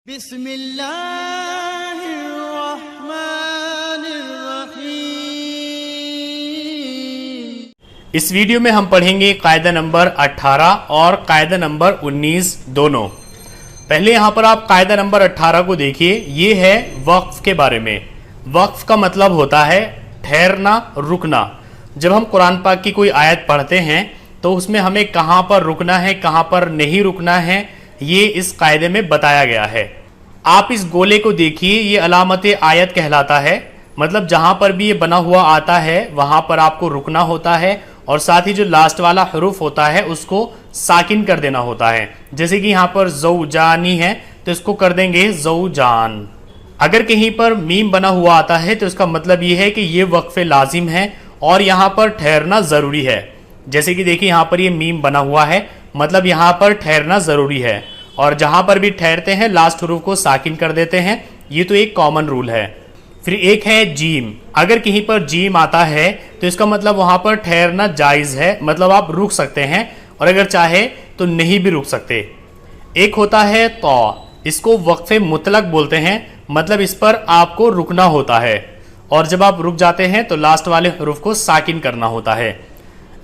بسم اللہ الرحمن الرحیم۔ اس ویڈیو میں ہم پڑھیں گے قاعدہ نمبر 18 اور قاعدہ نمبر 19 دونوں۔ پہلے یہاں پر آپ قاعدہ نمبر 18 کو دیکھیے، یہ ہے وقف کے بارے میں۔ وقف کا مطلب ہوتا ہے ٹھہرنا، رکنا۔ جب ہم قرآن پاک کی کوئی آیت پڑھتے ہیں تو اس میں ہمیں کہاں پر رکنا ہے، کہاں پر نہیں رکنا ہے، یہ اس قاعدے میں بتایا گیا ہے۔ آپ اس گولے کو دیکھیے، یہ علامت آیت کہلاتا ہے، مطلب جہاں پر بھی یہ بنا ہوا آتا ہے وہاں پر آپ کو رکنا ہوتا ہے، اور ساتھ ہی جو لاسٹ والا حروف ہوتا ہے اس کو ساکن کر دینا ہوتا ہے۔ جیسے کہ یہاں پر زوجانی ہے تو اس کو کر دیں گے زوجان۔ اگر کہیں پر میم بنا ہوا آتا ہے تو اس کا مطلب یہ ہے کہ یہ وقف لازم ہے اور یہاں پر ٹھہرنا ضروری ہے۔ جیسے کہ دیکھیے یہاں پر یہ میم بنا ہوا ہے، مطلب یہاں پر ٹھہرنا ضروری ہے، اور جہاں پر بھی ٹھہرتے ہیں لاسٹ حروف کو ساکن کر دیتے ہیں۔ یہ تو ایک کامن رول ہے۔ پھر ایک ہے جیم۔ اگر کہیں پر جیم آتا ہے تو اس کا مطلب وہاں پر ٹھہرنا جائز ہے، مطلب آپ رک سکتے ہیں، اور اگر چاہے تو نہیں بھی رک سکتے۔ ایک ہوتا ہے طا، اس کو وقف مطلق بولتے ہیں، مطلب اس پر آپ کو رکنا ہوتا ہے، اور جب آپ رک جاتے ہیں تو لاسٹ والے حروف کو ساکن کرنا ہوتا ہے۔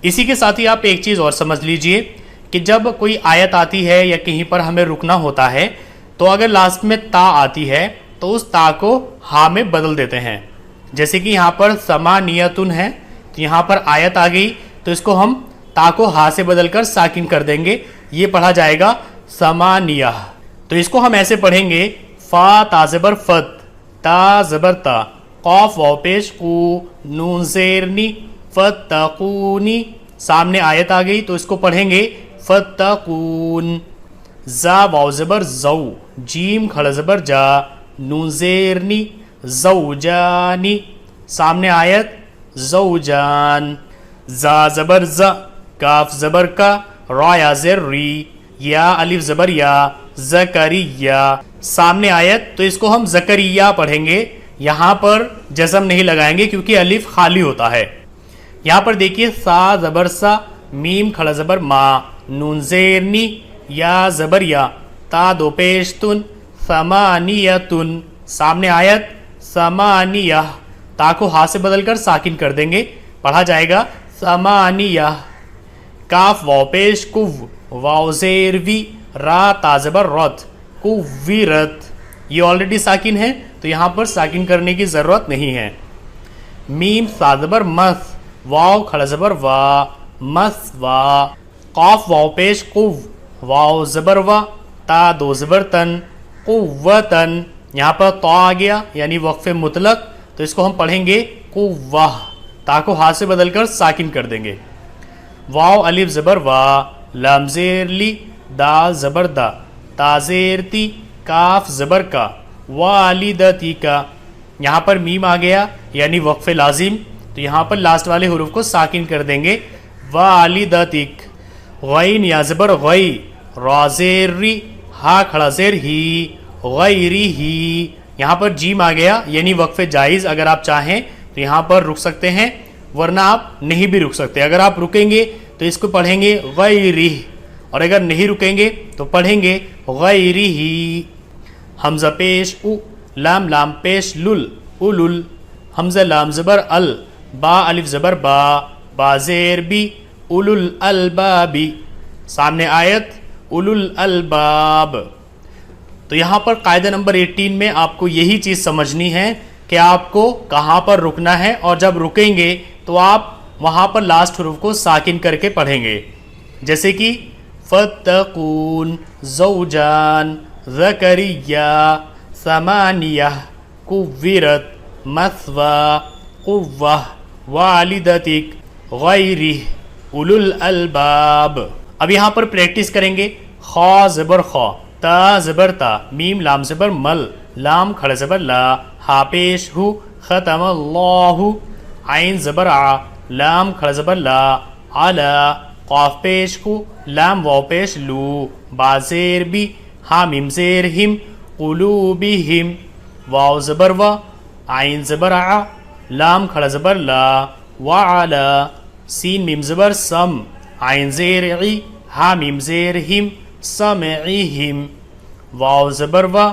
اسی کے ساتھ ہی آپ ایک چیز اور سمجھ لیجئے کہ جب کوئی آیت آتی ہے یا کہیں پر ہمیں رکنا ہوتا ہے تو اگر لاسٹ میں تا آتی ہے تو اس تا کو ہا میں بدل دیتے ہیں۔ جیسے کہ یہاں پر سمانیتن ہے تو یہاں پر آیت آ گئی تو اس کو ہم تا کو ہا سے بدل کر ساکن کر دیں گے، یہ پڑھا جائے گا سمانیہ۔ تو اس کو ہم ایسے پڑھیں گے، فا تا زبر فت، تا زبر تا، قاف واو پیش قو، نون زیر نی، فتقونی۔ سامنے آیت آ گئی تو اس کو پڑھیں گے فتقون۔ زا واو زبر زو، جیم کھڑا زبر جا، نون زیر نی، زوجانی۔ سامنے آیت زوجان۔ زا زبر ز، کاف زبر کا، را یا زر ری، یا الف زبر یا، زکریہ۔ سامنے آیت تو اس کو ہم زکریہ پڑھیں گے، یہاں پر جزم نہیں لگائیں گے کیونکہ الف خالی ہوتا ہے۔ یہاں پر دیکھیے سا زبر سا، میم کھڑا زبر ما، نون زیر نی، یا زبر یا، تا دو پیش تن، ثمانیتن۔ سامنے آیت ثمانیہ، تا کو ہا سے بدل کر ساکن کر دیں گے، پڑھا جائے گا ثمانیہ۔ کاف واو پیش کو، واو زیر وی، را تا زبر رت، کویرت۔ یہ آلریڈی ساکن ہے تو یہاں پر ساکن کرنے کی ضرورت نہیں ہے۔ میم سا زبر مس، واو کھڑا زبر وا، مسوا۔ قاف واو پیش قو، واو زبر وا، تا دو زبر تن، قوتن۔ یہاں پر طا آ گیا یعنی وقف مطلق، تو اس کو ہم پڑھیں گے قوہ، تا کو ہا سے بدل کر ساکن کر دیں گے۔ واو الف زبر وا، لام زیر لی، دال زبر دا، تا زیر تی، کاف زبر کا، والدتی کا۔ یہاں پر میم آ گیا یعنی وقف لازم، تو یہاں پر لاسٹ والے حروف کو ساکن کر دیں گے، والدتک۔ غین یا زبر غی، را زیر ری، ہا کھڑا زیر ہی، غیری ہی۔ یہاں پر جیم آ گیا یعنی وقف جائز، اگر آپ چاہیں تو یہاں پر رک سکتے ہیں، ورنہ آپ نہیں بھی رک سکتے۔ اگر آپ رکیں گے تو اس کو پڑھیں گے غیری، اور اگر نہیں رکیں گے تو پڑھیں گے غیری ہی۔ حمزہ پیش او، لام لام پیش لل، اولل۔ حمزہ لام زبر ال، با الف زبر با، با زیر بی، اولو الالبابی۔ سامنے آیت اولو الالباب۔ تو یہاں پر قاعدہ نمبر 18 میں آپ کو یہی چیز سمجھنی ہے کہ آپ کو کہاں پر رکنا ہے، اور جب رکیں گے تو آپ وہاں پر لاسٹ حروف کو ساکن کر کے پڑھیں گے، جیسے کہ فتقون، زوجان، زکریہ، ثمانیہ، کویرت، مثوا، قوہ، والدتک، غیرہ، اولو الالباب۔ اب یہاں پر پریکٹس کریں گے۔ خا زبر خا، تا زبر تا، میم لام زبر مل، لام کھڑا زبر لا، ہا پیش ہو، ختم اللہ، عین زبر ع، لام کھڑا زبر لا، علا، قاف پیش کو، لام واو پیش لو، با زیر بی، ہا میم زیر ہم، قلوبہم۔ واو زبر وا، عین زبر ع، لام کھڑا زبر لا، وعلا، سین میم زبر سم، عین زیر عی، ہا میم زیر ہم، سمعہم۔ واو زبر وا،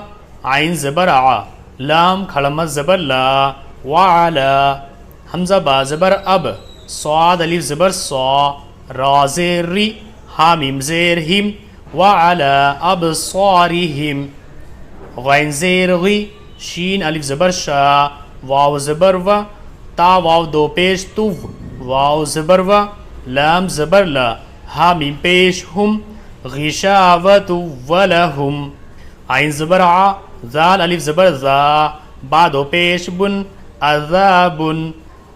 عین زبر آ، لام کھڑمت زبر لا، وعلا، حمزہ با زبر اب، صاد الف زبر صا، را زیر ری، ہا میم زیر ہم، وعلا ابصارہم، غین زیر غی، شین الف زبر شا، واو زبر و، تا واو دو پیش تو، واو زبر و، لام زبر لا، ہا میم پیش ہم، غشاوت ولہم، عین زبر ع، ذال الف زبر ذا، با دو پیش بن، عذاب،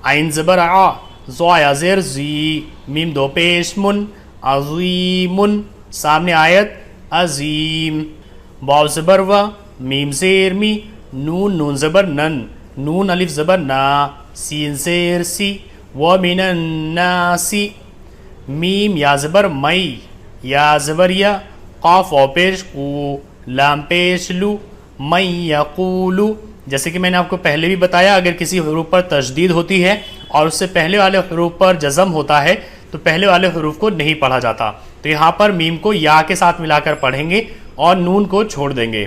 عین زبر ع، زویا زیر زی، میم دو پیش من، عظیم، سامنے آیت عظیم، واو زبر و، میم زیر می، نون نون زبر نن، نون الف زبر نا، سین زیر سی، ومن الناس، میم یا زبر مئی، یا زبر یا، قاف و پیش قو، لام پیش لو، من یقولو، جیسے کہ میں نے آپ کو پہلے بھی بتایا اگر کسی حروف پر تشدید ہوتی ہے اور اس سے پہلے والے حروف پر جزم ہوتا ہے تو پہلے والے حروف کو نہیں پڑھا جاتا، تو یہاں پر میم کو یا کے ساتھ ملا کر پڑھیں گے اور نون کو چھوڑ دیں گے۔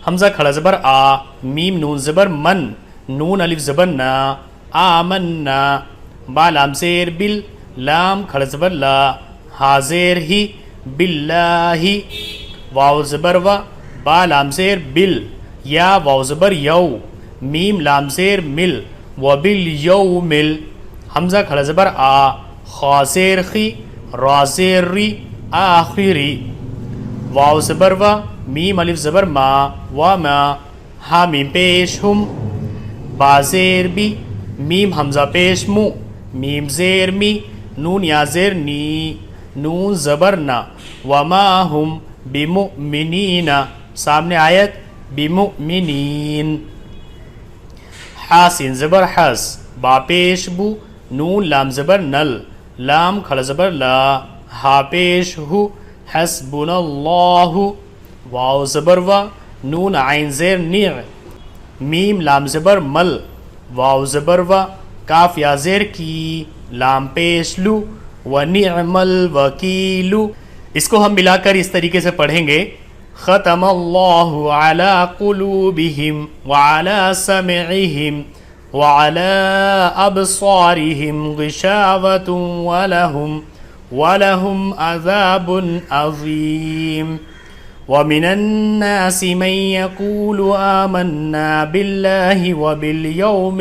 حمزہ کھڑا زبر آ، میم نون زبر من، نون الف زبر نا، آمنا، با لام زیر بل، لام کھڑا زبر لا، ہا زیر ہی، باللہ، واو زبر و، با لام زیر بل، یا واو زبر یو، میم لام زیر مل، وبالیومل، حمزہ کھڑا زبر آ، خا زیر خی، را زیر ری، آخری، واو زبر و، میم الف زبر ما، وما، ہا میم پیش ہم، با زیر بی، میم حمزہ پیش مو، میم زیر می، نون یا زیر نی، نون زبر نا، وما ہم بمؤمنین، سامنے آیت بمؤمنین، حاسین زبر حس، با پیش بو، نون لام زبر نل، لام کھڑا زبر لا، ہا پیش ہو، حسبنا اللہ، واو زبر و، نون عین زیر نیع، میم لام زبر مل، واو زبر و، کاف یا زیر کی، لام پیش لو، ونعم الوکیل، اس کو ہم ملا کر اس طریقے سے پڑھیں گے، ختم اللہ علی قلوبہم وعلی سمعہم وعلی ابصارہم غشاوۃ ولہم عذاب عظیم ومن الناس من يقول آمنا بالله وباليوم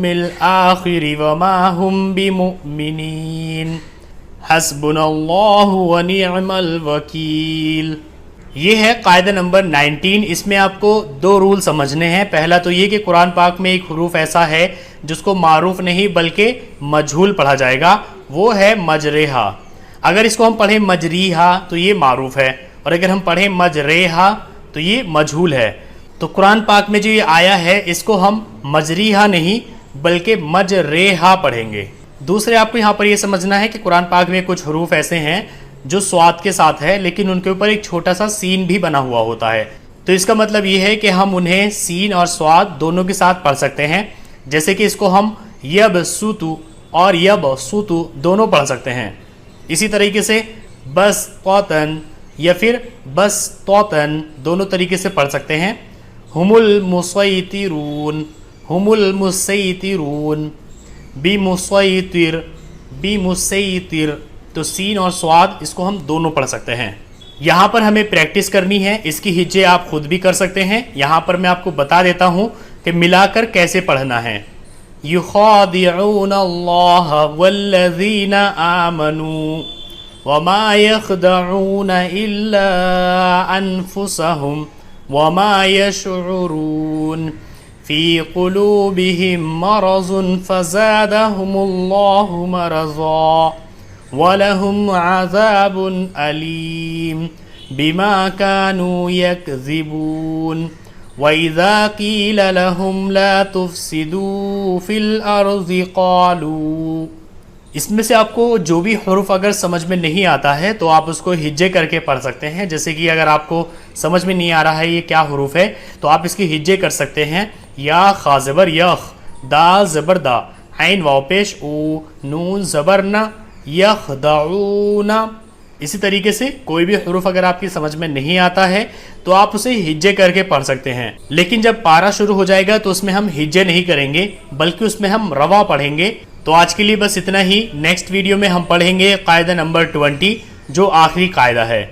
الآخر وما هم بمؤمنين حسبنا اللہ ونعم الوکیل۔ یہ ہے قاعدہ نمبر 19۔ اس میں آپ کو دو رول سمجھنے ہیں۔ پہلا تو یہ کہ قرآن پاک میں ایک حروف ایسا ہے جس کو معروف نہیں بلکہ مجہول پڑھا جائے گا، وہ ہے مجریہا۔ اگر اس کو ہم پڑھیں مجریہا تو یہ معروف ہے، اور اگر ہم پڑھیں مجریہا تو یہ مجہول ہے۔ تو قرآن پاک میں جو یہ آیا ہے اس کو ہم مجریہا نہیں بلکہ مجریہا پڑھیں گے۔ دوسرے آپ کو یہاں پر یہ سمجھنا ہے کہ قرآن پاک میں کچھ حروف ایسے ہیں جو سواد کے ساتھ ہے لیکن ان کے اوپر ایک چھوٹا سا سین بھی بنا ہوا ہوتا ہے، تو اس کا مطلب یہ ہے کہ ہم انہیں سین اور سواد دونوں کے ساتھ پڑھ سکتے ہیں، جیسے کہ اس کو ہم یبسطو اور یبسطو دونوں پڑھ سکتے ہیں۔ اسی طریقے سے بس طوطن یا پھر بس طوطن دونوں طریقے سے پڑھ سکتے ہیں۔ ہم المسیطرون، ہم المسیطرون، بمسیطر، بمسیطر، تو سین اور سواد اس کو ہم دونوں پڑھ سکتے ہیں۔ یہاں پر ہمیں پریکٹس کرنی ہے، اس کی ہجے آپ خود بھی کر سکتے ہیں۔ یہاں پر میں آپ کو بتا دیتا ہوں کہ ملا کر کیسے پڑھنا ہے۔ یخادعون اللہ والذین آمنوا وما يخدعون الا انفسهم وما يشعرون في قلوبهم مرض فزادهم الله مرضا وَلَهُمْ عَذَابٌ أَلِيمٌ بِمَا كَانُوا يَكْذِبُونَ وَإِذَا قِيلَ لَهُمْ لَا تُفْسِدُوا فِي الْأَرْضِ قَالُوا، اس میں سے آپ کو جو بھی حروف اگر سمجھ میں نہیں آتا ہے تو آپ اس کو ہجے کر کے پڑھ سکتے ہیں۔ جیسے کہ اگر آپ کو سمجھ میں نہیں آ رہا ہے یہ کیا حروف ہے تو آپ اس کی ہجے کر سکتے ہیں۔ یا خا زبر یخ، دال زبر دا، عین واو پیش او، نون زبر نا، یخدعون۔ اسی طریقے سے کوئی بھی حروف اگر آپ کی سمجھ میں نہیں آتا ہے تو آپ اسے ہجے کر کے پڑھ سکتے ہیں، لیکن جب پارہ شروع ہو جائے گا تو اس میں ہم ہجے نہیں کریں گے بلکہ اس میں ہم روا پڑھیں گے۔ تو آج کے لیے بس اتنا ہی، نیکسٹ ویڈیو میں ہم پڑھیں گے قاعدہ نمبر 20 جو آخری قاعدہ ہے۔